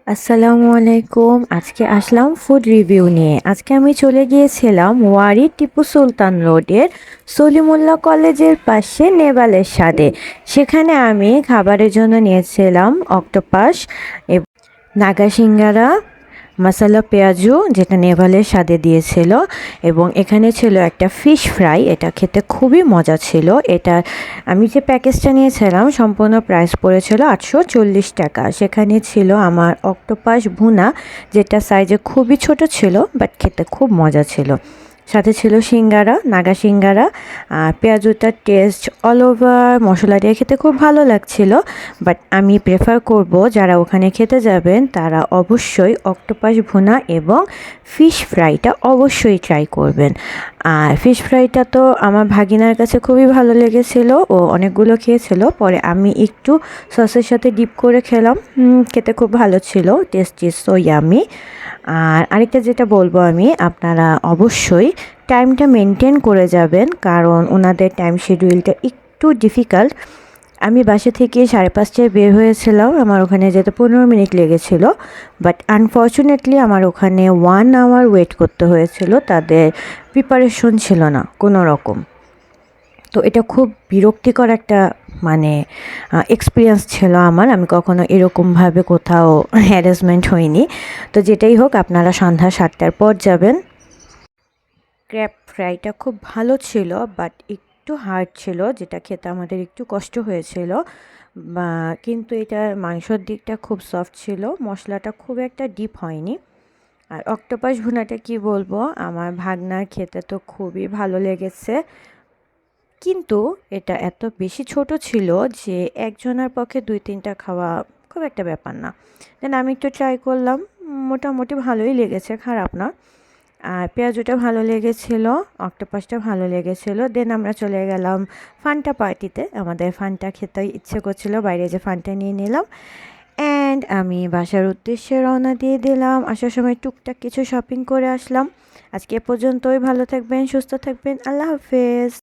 আসসালামু আলাইকুম। আজকে আসলাম ফুড রিভিউ নিয়ে। আজকে আমি চলে গিয়েছিলাম ওয়ারী টিপু সুলতান রোডের সলিমুল্লাহ কলেজের পাশে নেভালের স্বাদে। সেখানে আমি খাবারের জন্য নিয়েছিলাম অক্টোপাস, নাগা সিঙ্গারা, মশালা পেঁয়াজু যেটা নেভালের স্বাদে দিয়েছিল, এবং এখানে ছিল একটা ফিশ ফ্রাই। এটা খেতে খুবই মজা ছিল। এটা আমি যে প্যাকেজটা নিয়েছিলাম সম্পূর্ণ প্রাইস পড়েছিল 840 টাকা। সেখানে ছিল আমার অক্টোপাস ভুনা, যেটা সাইজে খুবই ছোট ছিল বাট খেতে খুব মজা ছিল। সাথে ছিল সিঙ্গারা, নাগা সিঙ্গারা। আর পেঁয়াজুটার টেস্ট অল ওভার মশলা দিয়ে খেতে খুব ভালো লাগছিল। বাট আমি প্রেফার করব যারা ওখানে খেতে যাবেন তারা অবশ্যই অক্টোপাস ভুনা এবং ফিশ ফ্রাইটা অবশ্যই ট্রাই করবেন। আর ফিশ ফ্রাইটা তো আমার ভাগিনার কাছে খুবই ভালো লেগেছিল, ও অনেকগুলো খেয়েছিল। পরে আমি একটু সসের সাথে ডিপ করে খেলাম, খেতে খুব ভালো ছিল। Taste is so yummy. আর আরেকটা যেটা বলবো আমি, আপনারা অবশ্যই টাইমটা মেনটেন করে যাবেন, কারণ ওনাদের টাইম শিডিউলটা একটু ডিফিকাল্ট। আমি বাসা থেকে 5:30টায় বের হয়েছিলাম, আমার ওখানে যেতে 15 মিনিট লেগেছিল। বাট আনফর্চুনেটলি আমার ওখানে 1 আওয়ার ওয়েট করতে হয়েছিল, তাদের প্রিপারেশন ছিল না কোনো রকম। তো এটা খুব বিরক্তিকর একটা মানে এক্সপিরিয়েন্স ছিল আমার। আমি কখনো এরকমভাবে কোথাও হ্যারাসমেন্ট হইনি। তো যেটাই হোক, আপনারা সন্ধ্যা 7টার পর যাবেন। ক্র্যাব ফ্রাইটা খুব ভালো ছিল বাট একটু হার্ড ছিল, যেটা খেতে আমাদের একটু কষ্ট হয়েছিল। বা কিন্তু এটার মাংসর দিকটা খুব সফট ছিল, মশলাটা খুব একটা ডিপ হয়নি। আর অক্টোপাস ভুনাটা কি বলবো, আমার ভাগনার খেতে তো খুবই ভালো লেগেছে। কিন্তু এটা এত বেশি ছোট ছিল যে একজনের পক্ষে 2-3টা খাওয়া খুব একটা ব্যাপার না। দেন আমি একটু ট্রাই করলাম, মোটামুটি ভালোই লেগেছে, খারাপ না। আর পেঁয়াজুটা ভালো লেগেছিল, অক্টোপাসটা ভালো লেগেছিল। দেন আমরা চলে গেলাম ফান্টা পার্টিতে। আমাদের ফান্টা খেতে ইচ্ছে করছিল, বাইরে যে ফান্টা নিয়ে নিলাম। অ্যান্ড আমি বাসার উদ্দেশ্যে রওনা দিয়ে দিলাম। আসার সময় টুকটাক কিছু শপিং করে আসলাম। আজকে এ পর্যন্তই। ভালো থাকবেন, সুস্থ থাকবেন। আল্লাহ হাফেজ।